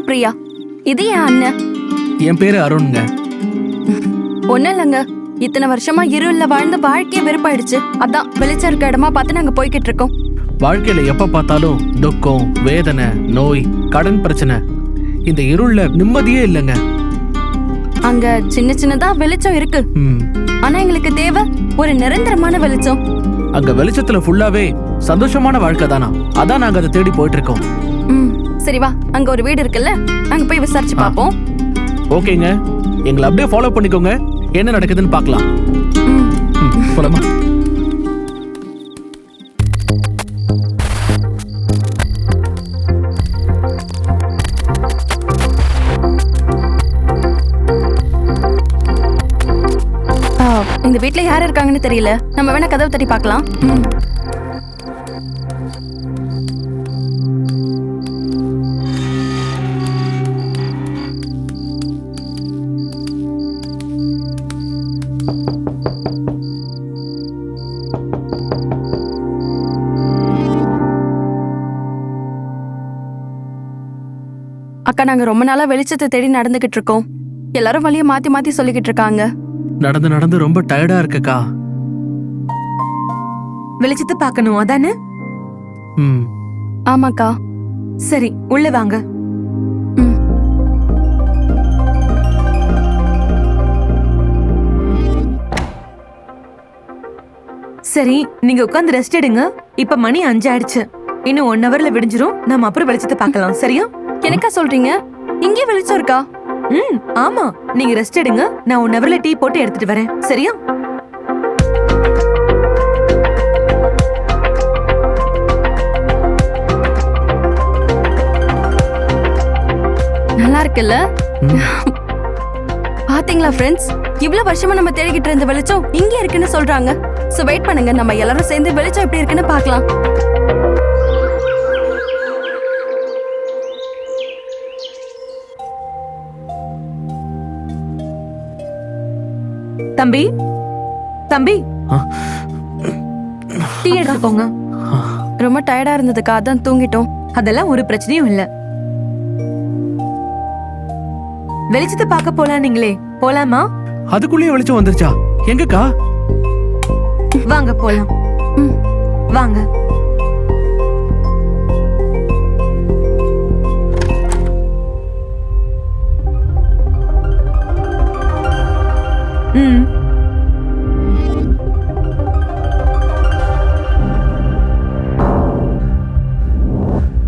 பிரியா. இது என் அண்ணன். என் பேரு அருண்ங்க. ஒண்ணும் இல்லைங்க, இத்தனை வருஷமா இருள்ல வாழ்ந்த வாழ்க்கையே வெறுப்பாயிடுச்சு. அதான் வெளிச்சம் இருக்க இடமா பார்த்து நாங்க போய்கிட்டு இருக்கோம். வாழ்க்கையில எப்ப பார்த்தாலும் துக்கம், வேதனை, நோய், கடன் பிரச்சனை. இந்த இருள்ல நிம்மதியே இல்லைங்க. அங்க சின்ன சின்னதா வெளிச்சம் இருக்கு. ஆனா எங்களுக்கு தேவை ஒரு நிரந்தரமான வெளிச்சம். அங்க வெளிச்சத்துல ஃபுல்லாவே சந்தோஷமான வாழ்க்கை தானா? அதான் நாங்க அதை தேடி போயிட்டு இருக்கோம். சரி வா, அங்க ஒரு வீடு இருக்குல்ல, அங்க போய் விசாரிச்சு பாப்போம். ஓகேங்க, எங்களை அப்படியே ஃபாலோ பண்ணிக்கோங்க. என்ன நடக்குதுன்னு பார்க்கலாம். போலாமா? இந்த வீட்ல யார் இருக்காங்கன்னு தெரியல. நம்ம வேணா கதவு தட்டி பார்க்கலாம். அக்கா, நாங்க ரொம்ப நாளா வெளிச்சத்தை தேடி நடந்துகிட்டு இருக்கோம். எல்லாரும் வழிய மாத்தி மாத்தி சொல்லிக்கிட்டு இருக்காங்க. நடந்து நடந்து ரொம்ப டயர்டா இருக்குக்கா. வெளிச்சத்தை பார்க்கணும் அதானே? ஆமாக்கா. சரி, உள்ள வாங்க. சரி, நீங்க உட்கார்ந்து ரெஸ்ட் எடுங்க. இப்ப மணி 5 ஆயிடுச்சு. இன்னும் 1 ஹவர்ல விடிஞ்சிரும். நாம அப்புறம் வெளிச்சத்தை பார்க்கலாம். சரியா? எனக்கா சொல்றீங்க? இங்கே வெளிச்சம் இருக்கா? ஆமா, நீங்க ரெஸ்ட் எடுங்க. நான் 1 ஹவர்ல டீ போட்டு எடுத்துட்டு வரேன். சரியா? நல்லா இருக்குல்ல? பாத்தீங்களா ஃப்ரெண்ட்ஸ், இவ்வளவு வருஷமா நம்ம தேடிக்கிட்டு இருந்த வெளிச்சம் இங்க இருக்குன்னு சொல்றாங்க. சோ வெயிட் பண்ணுங்க, நம்ம எல்லாரும் சேர்ந்து வெளிச்சம் எப்படி இருக்குன்னு பார்க்கலாம். தம்பி, தம்பி, டீ எடுத்துக்கோங்க. ரொம்ப டயர்டா இருந்ததுக்கா, அதான் தூங்கிட்டோம். அதெல்லாம் ஒரு பிரச்சனையும் இல்ல. வெளிச்சத்தை பார்க்க போலாம். நீங்களே போலாமா? அதுக்குள்ளேயே வெளிச்சம் வந்துருச்சா? எங்கக்கா? வாங்க போலாம். வாங்க.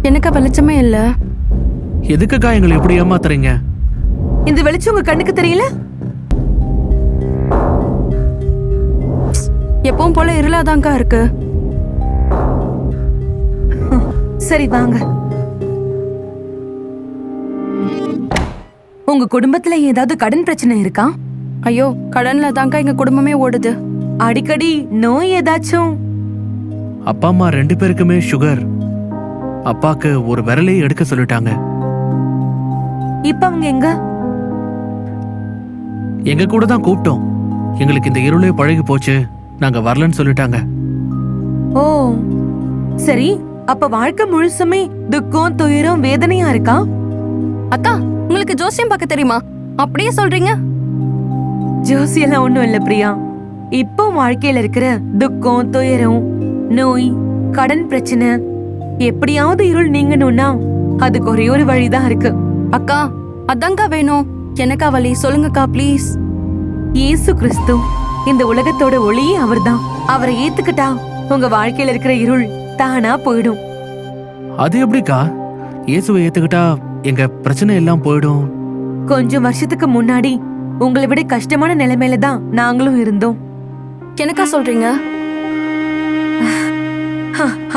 எனக்கு வெளிச்சமே இல்ல. எதுக்குக்கா எங்களை எப்படி ஏமாத்துறீங்க? இந்த வெளிச்சம் உங்க கண்ணுக்கு தெரியல? எப்பவும் போல இருளாதான்க்கா இருக்கு. சரி வாங்க. உங்க குடும்பத்துல ஏதாவது கடன் பிரச்சனை இருக்கா? ஐயோ, கடன்ல தான்க்கா எங்க குடும்பமே ஓடுது. அடிக்கடி நோய் ஏதாச்சும்? அப்பா அம்மா 2 பேருக்குமே சுகர். அப்பாக்கு ஒரு விரலே எடுக்க சொல்லிட்டாங்க. இப்ப அவங்க எங்க? எங்க கூட தான் கூப்பிட்டோம். எங்களுக்கு இந்த இருளே பழகி போச்சு, நாங்க வரலன்னு சொல்லிட்டாங்க. ஓ சரி, அப்ப வாழ்க்கை முழுசுமே துக்கம், துயரம், வேதனையா இருக்கா? அக்கா, உங்களுக்கு ஜோசியம் பார்க்க தெரியுமா? அப்படியே சொல்றீங்க. ஜோசியெல்லாம் ஒண்ணும் இல்ல பிரியா. இப்போ வாழ்க்கையில இருக்கிற துக்கம், துயரம், நோய், கடன் பிரச்சனை எப்படியாவது இருள் நீங்கணும்னா அதுக்கு ஒரே ஒரு வழிதான் இருக்கு. அக்கா, அதான்க்கா வேணும். எனக்கா வழி சொல்லுங்கக்கா ப்ளீஸ். இயேசு கிறிஸ்து, இந்த உலகத்தோட ஒளியே அவர்தான். அவரை ஏத்துக்கிட்டா உங்க வாழ்க்கையில இருக்கிற இருள் தானா போயிடும். அது எப்படிக்கா? இயேசுவை ஏத்துக்கிட்டா எங்க பிரச்சனை எல்லாம் போயிடும்? கொஞ்சம் வருஷத்துக்கு முன்னாடி உங்களை விட கஷ்டமான நிலைமையில தான் நாங்களும் இருந்தோம். எனக்கா சொல்றீங்க?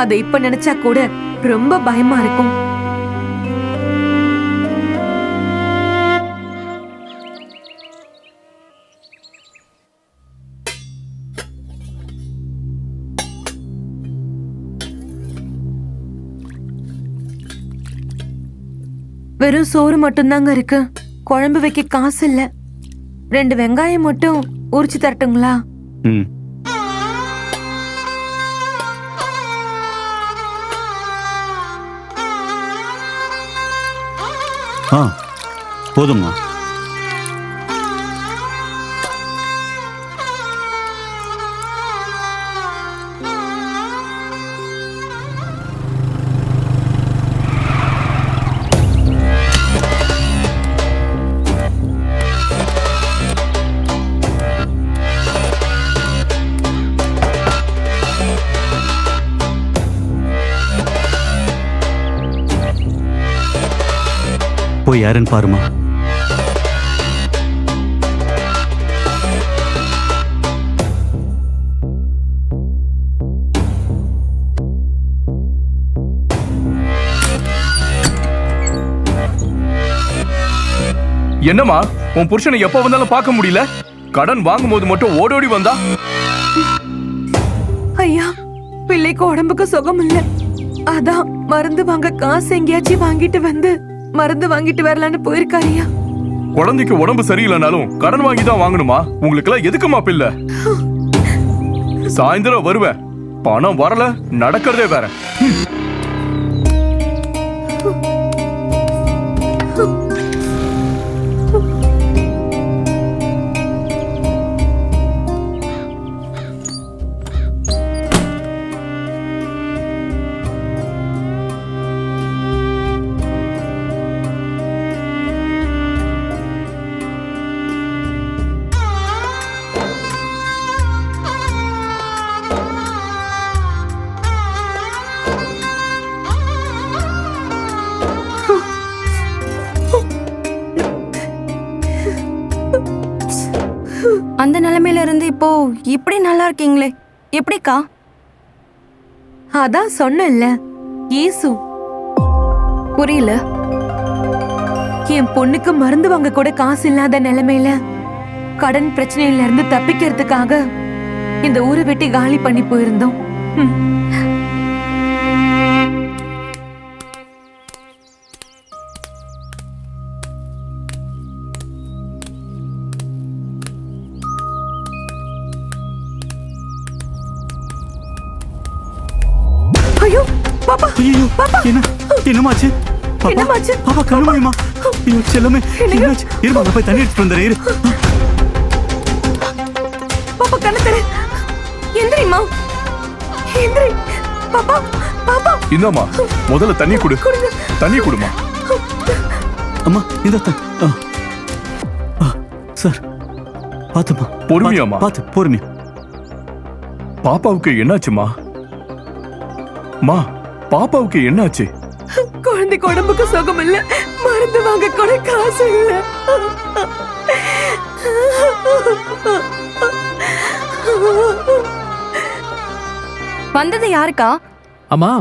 அதை இப்ப நினைச்சா கூட ரொம்ப பயமா இருக்கும். வெறும் சோறு மட்டும்தாங்க இருக்கு. குழம்பு வைக்க காசு இல்ல. 2 வெங்காயம் மட்டும் உரிச்சு தரட்டுங்களா? போதும்மா. போய் யாருன்னு பாருமா. என்னம்மா உன் புருஷனை எப்ப வந்தாலும் பார்க்க முடியல? கடன் வாங்கும் போது மட்டும் ஓடோடி வந்தா. ஐயா, பிள்ளைக்கு உடம்புக்கு சுகம் இல்ல. அதான் மருந்து வாங்க காசு எங்கேயாச்சும் வாங்கிட்டு வந்து மருந்து வாங்கிட்டு வரலான்னு போயிருக்காரு ஐயா. குழந்தைக்கு உடம்பு சரியில்லைனாலும் கடன் வாங்கி தான் வாங்கணுமா? உங்களுக்கு எல்லாம் எதுக்குமா பிள்ளை? சாயந்தரம் வருவேன், பணம் வரல நடக்கிறதே வேற. அந்த நிலைமையில இருந்து இப்போ இப்படி நல்லா இருக்கீங்களே, எப்படிக்கா? அதான் சொன்னேன்ல, இயேசு. புரியல. என் பொண்ணுக்கு மருந்து வாங்க கூட காசு இல்லாத நிலைமையில கடன் பிரச்சனையில இருந்து தப்பிக்கிறதுக்காக இந்த ஊரை வெட்டி காலி பண்ணி போயிருந்தோம். ஐயோ பாப்பா, ஐயோ, பாப்பா, என்னமாச்சு? என்னமாச்சு? பாப்பா கழுவுமா. ஐயோ செல்லமே, என்னாச்சு? இருமா, நான் போய் தண்ணி எடுத்துட்டு வந்துடுறேன். இரு. பாப்பா கண்ணு தர. எந்திரிமா, எந்திரி. பாப்பா, பாப்பா. இந்தாம்மா, முதல்ல தண்ணி குடு. தண்ணி குடுமா. அம்மா இந்த சார் பாத்துமா. பொறுமையாம்மா. பாத்து பொறுமையா. பாப்பாவுக்கு என்னாச்சுமா? மா, பாப்பாவுக்கு என்னாச்சு? குழந்தைக்கு உடம்புக்கு சுகம் இல்ல, மருந்து வாங்க கூட காசு இல்ல. வந்தது யாருக்கா? அம்மா,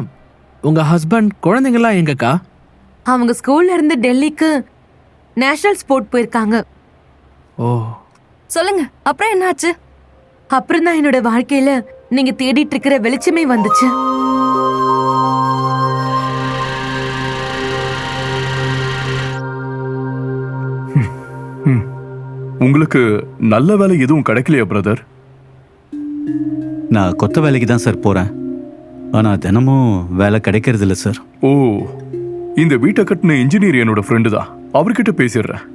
உங்க ஹஸ்பண்ட் குழந்தைங்களாம் எங்கக்கா? அவங்க ஸ்கூல்ல இருந்து டெல்லிக்கு நேஷனல் ஸ்போர்ட் போயிருக்காங்க. ஓ, சொல்லுங்க, அப்புறம் என்னாச்சு? அப்புறம் தான் என்னோட வாழ்க்கையில நீங்க தேடிட்டு இருக்கிற வெளிச்சமே வந்துச்சு. உங்களுக்கு நல்ல வேலை எதுவும் கிடைக்கலையா பிரதர்? நான் கொத்த வேலைக்கு தான் சார் போறேன். ஆனா தினமும் வேலை கிடைக்கிறது இல்ல சார். ஓ, இந்த வீட்டை கட்டின இன்ஜினியர் என்னோட ஃப்ரெண்டு தான். அவர்கிட்ட பேசிடுறேன்.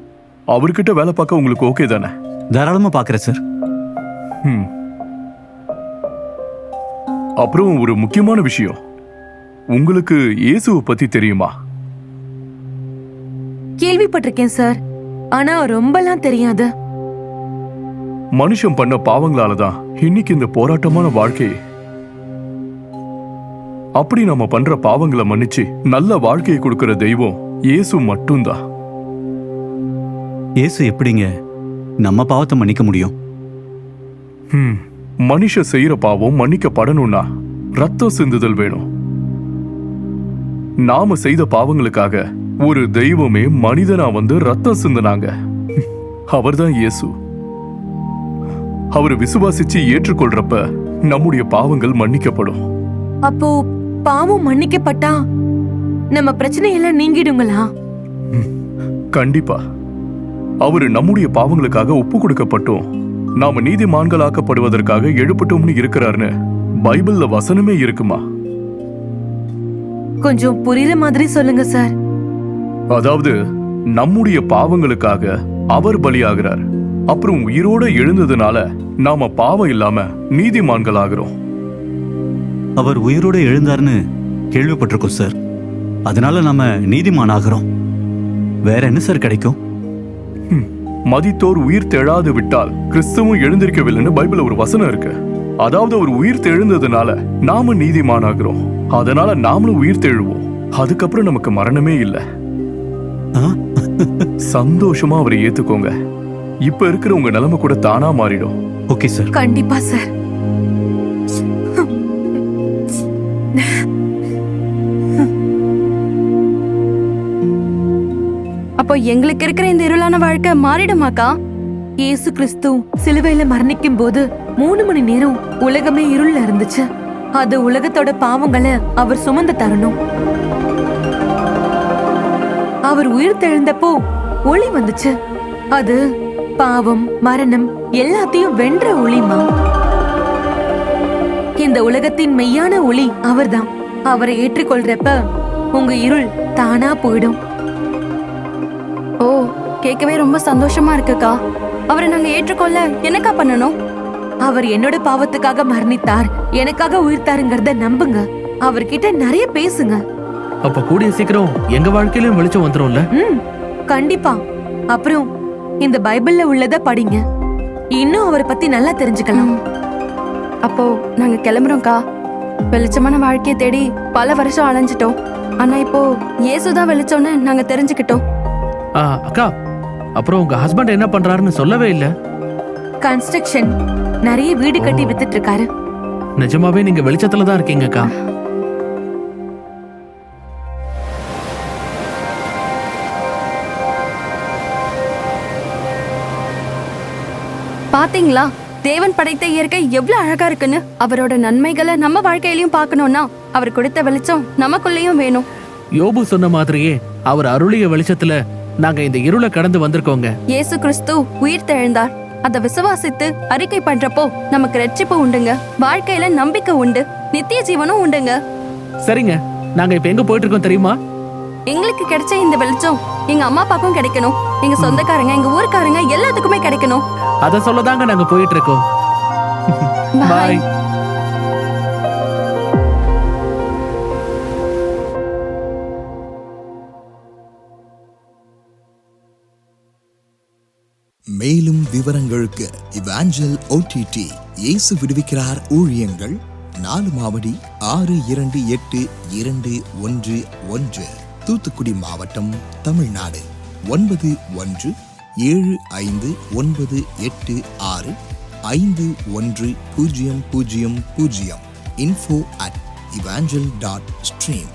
அவர்கிட்ட வேலை பார்க்க உங்களுக்கு ஓகே தானே? தாராளமா பாக்குறேன் சார். அப்புறம் ஒரு முக்கியமான விஷயம், உங்களுக்கு இயேசுவை பத்தி தெரியுமா? கேள்விப்பட்டிருக்கேன் சார், ஆனா ரொம்பலாம் தெரியாது. மனுஷன் பண்ண பாவங்களாலதான் இன்னைக்கு இந்த போராட்டமான வாழ்க்கை. அப்படி நம்ம பண்ற பாவங்களை மன்னிச்சு நல்ல வாழ்க்கையை கொடுக்கிற தெய்வம் இயேசு மட்டும்தான். இயேசு எப்படிங்க நம்ம பாவத்தை மன்னிக்க முடியும்? மனுஷ செய்யற பாவம் மன்னிக்கப்படணும்னா ரத்தம் சிந்துதல் வேணும். நாம செய்த பாவங்களுக்காக ஒரு தெய்வமே மனிதனா வந்து ரத்தம் சிந்தினாங்க. அவர்தான் இயேசு. அவரை விசுவாசிச்சு ஏற்றுக்கொள்றப்ப நம்முடைய பாவங்கள் மன்னிக்கப்படும். அப்போ பாவம் மன்னிக்கப்பட்டா நம்ம பிரச்சனை எல்லாம் நீங்கிடுங்களா? கண்டிப்பா. அவரு நம்முடைய பாவங்களுக்காக ஒப்பு கொடுக்கப்பட்டோம் நாம நீதிமான்களாக்கப்படுவதற்காக எழுப்பட்டோம்னு இருக்கிறாருன்னு பைபிள்ல வசனமே இருக்குமா? கொஞ்சம் புரியுற மாதிரி சொல்லுங்க சார். அதாவது நம்முடைய பாவங்களுக்காக அவர் பலியாகிறார். அப்புறம் உயிரோட எழுந்ததுனால நாம பாவம் இல்லாம நீதிமான்கள் ஆகிறோம். அவர் உயிரோட எழுந்தார்னு கேள்விப்பட்டிருக்கோம் சார். அதனால நாம நீதிமான் ஆகிறோம். வேற என்ன சார் கிடைக்கும்? மதித்தோர் உயிர் தெழாது விட்டால் கிறிஸ்துவும் எழுந்திருக்கவில்லைன்னு பைபிள்ல ஒரு வசனம் இருக்கு. அதாவது அவர் உயிர் தெழுந்ததுனால நாம நீதிமானாகிறோம். அதனால நாமளும் உயிர் தெழுவோம். அதுக்கப்புறம் நமக்கு மரணமே இல்லை. சந்தோஷமா அவரை ஏத்துக்கோங்க. இப்ப இருக்கிற உங்க நிலைமை கூட தானா மாறிடும். Okay sir. கண்டிப்பா சார். அப்போ எங்களுக்கு இருக்கிற இந்த இருளான வாழ்க்கை மாறிடுமாக்கா? இயேசு கிறிஸ்து சிலுவையில மரணிக்கும் போது 3 மணி நேரம் உலகமே இருள்ல இருந்துச்சு. அது உலகத்தோட பாவங்களை அவர் சுமந்து தரணும். அவர் உயிர் தெழுந்தப்போ ஒளி வந்துச்சு. அது பாவம் மரணம் எல்லாத்தையும் வென்ற ஒளிமா. இந்த உலகத்தின் மெய்யான ஒளி அவர்தான். அவரை ஏற்றுக்கொள்றப்ப உங்க இருள் தானா போயிடும். ஓ, கேட்கவே ரொம்ப சந்தோஷமா இருக்குக்கா. அவரை நாங்க ஏற்றுக்கொள்ள என்னக்கா பண்ணணும்? அவர் என்னோட பாவத்துக்காக மரணித்தார், எனக்காக உயிர்த்தாருங்கிறத நம்புங்க. அவர்கிட்ட நிறைய பேசுங்க. அப்ப கூடிய சீக்கிரம் எங்க வாழ்க்கையிலும் வெளிச்சம் வந்துரும்ல? கண்டிப்பா. அப்புறம் இந்த பைபிள்ல உள்ளத படிங்க. இன்னும் அவரை பத்தி நல்லா தெரிஞ்சுக்கலாம். அப்போ நாங்க கிளம்புறோம்க்கா. வெளிச்சமான வாழ்க்கையை தேடி பல வருஷம் அலைஞ்சிட்டோம். ஆனா இப்போ இயேசுதான் வெளிச்சம்னு நாங்க தெரிஞ்சுக்கிட்டோம். அக்கா, அப்புறம் உங்க ஹஸ்பண்ட் என்ன பண்றாருன்னு சொல்லவே இல்ல. கன்ஸ்ட்ரக்ஷன் நிறைய வீடு கட்டி வித்துட்டு இருக்காரு. நிஜமாவே நீங்க வெளிச்சத்துல தான் இருக்கீங்கக்கா. பாத்தீங்களா, தேவன் படைத்த இயற்கை எவ்வளவு அழகா இருக்குன்னு. அவரோட நன்மைகளை நம்ம வாழ்க்கையிலயும் பார்க்கணும்னா அவர் கொடுத்த வெளிச்சம் நமக்குள்ளேயும் வேணும். யோபு சொன்ன மாதிரியே அவர் அருளிய வெளிச்சத்துல நாங்க இந்த இருளை கடந்து வந்திருக்கோங்க. இயேசு கிறிஸ்து உயிர் தெழுந்தார். அத விசுவாசித்து அறிக்கை பண்றப்போ நமக்கு ரட்சிப்பு உண்டுங்க. வாழ்க்கையில நம்பிக்கை உண்டு, நித்திய ஜீவனும் உண்டுங்க. சரிங்க, நாங்க இப்ப எங்க போயிட்டு இருக்கோம் தெரியுமா? எங்களுக்கு கிடைச்ச இந்த வெளிச்சம் எங்க அம்மா அப்பாக்கும் கிடைக்கணும். எங்க சொந்தக்காரங்க, எங்க ஊருக்காரங்க எல்லாத்துக்குமே கிடைக்கணும். அத சொல்லதாங்க நாங்க போயிட்டு இருக்கோம். பாய். மேலும் விவரங்களுக்கு இவாஞ்சல் OTT இயேசு விடுவிக்கிறார் ஊழியங்கள் 4 மாவடி 628211 தூத்துக்குடி மாவட்டம், தமிழ்நாடு 9128651000 info@evangel.stream.